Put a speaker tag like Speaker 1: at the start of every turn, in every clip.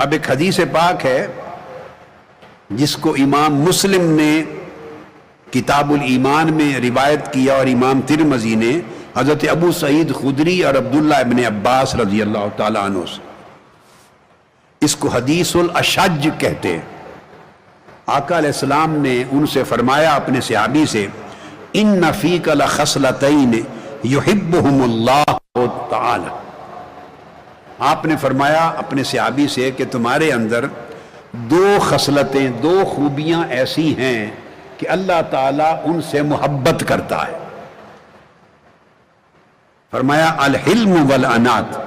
Speaker 1: اب ایک حدیث پاک ہے جس کو امام مسلم نے کتاب الایمان میں روایت کیا اور امام ترمذی نے حضرت ابو سعید خدری اور عبداللہ ابن عباس رضی اللہ تعالیٰ عنہ سے. اس کو حدیث الاشج کہتے ہیں. آقا علیہ السلام نے ان سے فرمایا اپنے صحابی سے ان فیک لخصلتین یحبہم اللہ تعالی. آپ نے فرمایا اپنے صحابی سے کہ تمہارے اندر دو خصلتیں، دو خوبیاں ایسی ہیں کہ اللہ تعالیٰ ان سے محبت کرتا ہے. فرمایا الحلم والانات.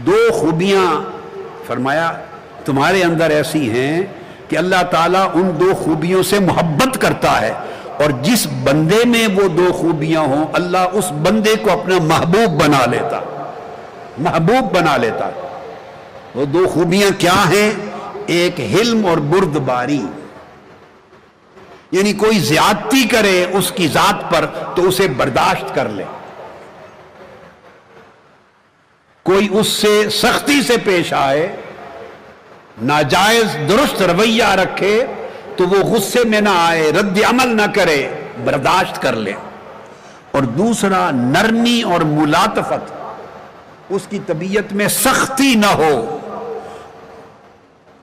Speaker 1: دو خوبیاں فرمایا تمہارے اندر ایسی ہیں کہ اللہ تعالیٰ ان دو خوبیوں سے محبت کرتا ہے، اور جس بندے میں وہ دو خوبیاں ہوں اللہ اس بندے کو اپنا محبوب بنا لیتا، محبوب بنا لیتا. وہ دو خوبیاں کیا ہیں؟ ایک حلم اور بردباری، یعنی کوئی زیادتی کرے اس کی ذات پر تو اسے برداشت کر لے، کوئی اس سے سختی سے پیش آئے، ناجائز درست رویہ رکھے تو وہ غصے میں نہ آئے، رد عمل نہ کرے، برداشت کر لے. اور دوسرا نرمی اور ملاطفت، اس کی طبیعت میں سختی نہ ہو،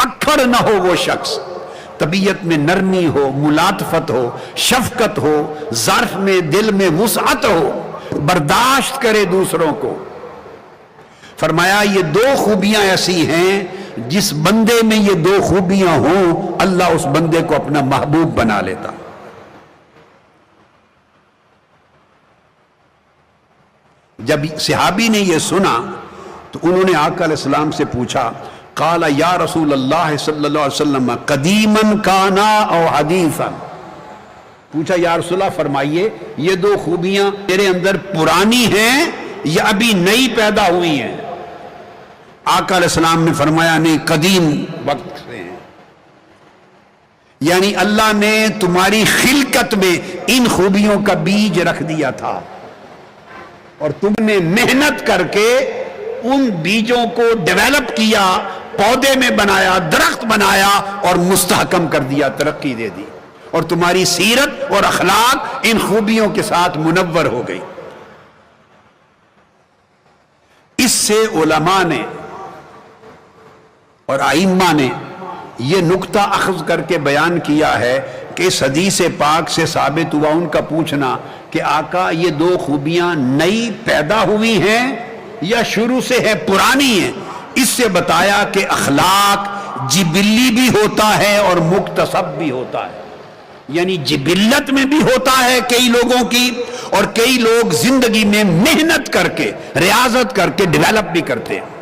Speaker 1: اکھڑ نہ ہو، وہ شخص طبیعت میں نرمی ہو، ملاطفت ہو، شفقت ہو، ظرف میں دل میں وسعت ہو، برداشت کرے دوسروں کو. فرمایا یہ دو خوبیاں ایسی ہیں جس بندے میں یہ دو خوبیاں ہوں اللہ اس بندے کو اپنا محبوب بنا لیتا. جب صحابی نے یہ سنا تو انہوں نے آقا علیہ السلام سے پوچھا، قال یا رسول اللہ صلی اللہ علیہ وسلم قدیماً کانا او حدیثاً. پوچھا یا رسول اللہ فرمائیے یہ دو خوبیاں میرے اندر پرانی ہیں یا ابھی نئی پیدا ہوئی ہیں؟ آقا علیہ السلام نے فرمایا نہیں، قدیم وقت سے ہیں، یعنی اللہ نے تمہاری خلقت میں ان خوبیوں کا بیج رکھ دیا تھا اور تم نے محنت کر کے ان بیجوں کو ڈیولپ کیا، پودے میں بنایا، درخت بنایا اور مستحکم کر دیا، ترقی دے دی، اور تمہاری سیرت اور اخلاق ان خوبیوں کے ساتھ منور ہو گئی. اس سے علماء نے اور ائمہ نے یہ نقطہ اخذ کر کے بیان کیا ہے کہ اس حدیث پاک سے ثابت ہوا ان کا پوچھنا کہ آقا یہ دو خوبیاں نئی پیدا ہوئی ہیں یا شروع سے ہے، پرانی ہیں. اس سے بتایا کہ اخلاق جبلی بھی ہوتا ہے اور مکتسب بھی ہوتا ہے، یعنی جبلت میں بھی ہوتا ہے کئی لوگوں کی، اور کئی لوگ زندگی میں محنت کر کے ریاضت کر کے ڈیولپ بھی کرتے ہیں.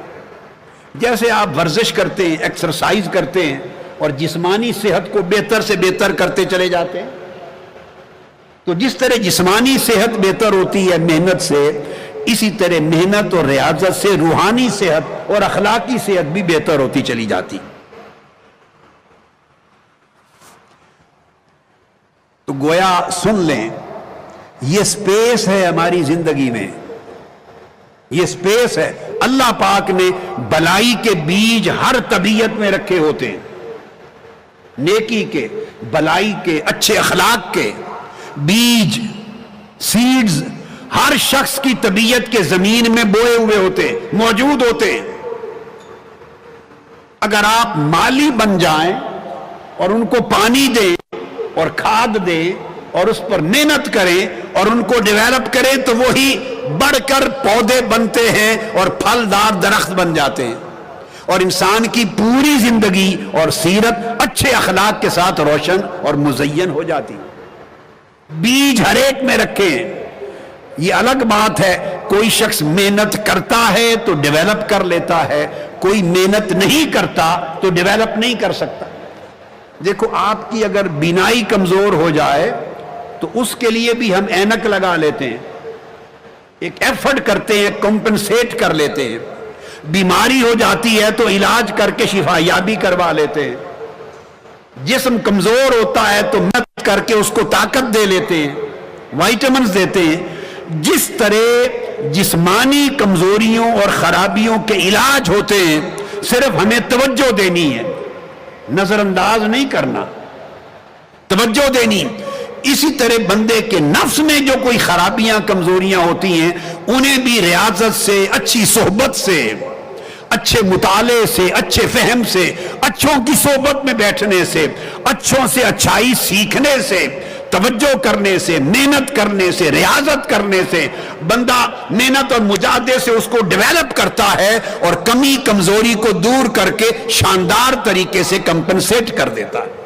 Speaker 1: جیسے آپ ورزش کرتے ہیں، ایکسرسائز کرتے ہیں اور جسمانی صحت کو بہتر سے بہتر کرتے چلے جاتے ہیں، تو جس طرح جسمانی صحت بہتر ہوتی ہے محنت سے، اسی طرح محنت اور ریاضت سے روحانی صحت اور اخلاقی صحت بھی بہتر ہوتی چلی جاتی. تو گویا سن لیں یہ سپیس ہے ہماری زندگی میں، یہ سپیس ہے. اللہ پاک نے بلائی کے بیج ہر طبیعت میں رکھے ہوتے ہیں، نیکی کے، بلائی کے، اچھے اخلاق کے بیج، سیڈز ہر شخص کی طبیعت کے زمین میں بوئے ہوئے ہوتے ہیں، موجود ہوتے ہیں. اگر آپ مالی بن جائیں اور ان کو پانی دیں اور کھاد دیں اور اس پر محنت کریں اور ان کو ڈیولپ کریں تو وہی بڑھ کر پودے بنتے ہیں اور پھلدار درخت بن جاتے ہیں، اور انسان کی پوری زندگی اور سیرت اچھے اخلاق کے ساتھ روشن اور مزین ہو جاتی. بیج ہر ایک میں رکھے ہیں. یہ الگ بات ہے کوئی شخص محنت کرتا ہے تو ڈیولپ کر لیتا ہے، کوئی محنت نہیں کرتا تو ڈیولپ نہیں کر سکتا. دیکھو آپ کی اگر بینائی کمزور ہو جائے تو اس کے لیے بھی ہم اینک لگا لیتے ہیں، ایک ایفرٹ کرتے ہیں، کمپنسیٹ کر لیتے ہیں. بیماری ہو جاتی ہے تو علاج کر کے شفا یابی کروا لیتے ہیں. جسم کمزور ہوتا ہے تو محنت کر کے اس کو طاقت دے لیتے ہیں، وائٹامنز دیتے ہیں. جس طرح جسمانی کمزوریوں اور خرابیوں کے علاج ہوتے ہیں، صرف ہمیں توجہ دینی ہے، نظر انداز نہیں کرنا، توجہ دینی۔ اسی طرح بندے کے نفس میں جو کوئی خرابیاں کمزوریاں ہوتی ہیں انہیں بھی ریاضت سے، اچھی صحبت سے، اچھے مطالعے سے، اچھے فہم سے، اچھوں کی صحبت میں بیٹھنے سے، اچھوں سے اچھائی سیکھنے سے، توجہ کرنے سے، محنت کرنے سے، ریاضت کرنے سے بندہ محنت اور مجاہدے سے اس کو ڈیولپ کرتا ہے اور کمی کمزوری کو دور کر کے شاندار طریقے سے کمپنسیٹ کر دیتا ہے۔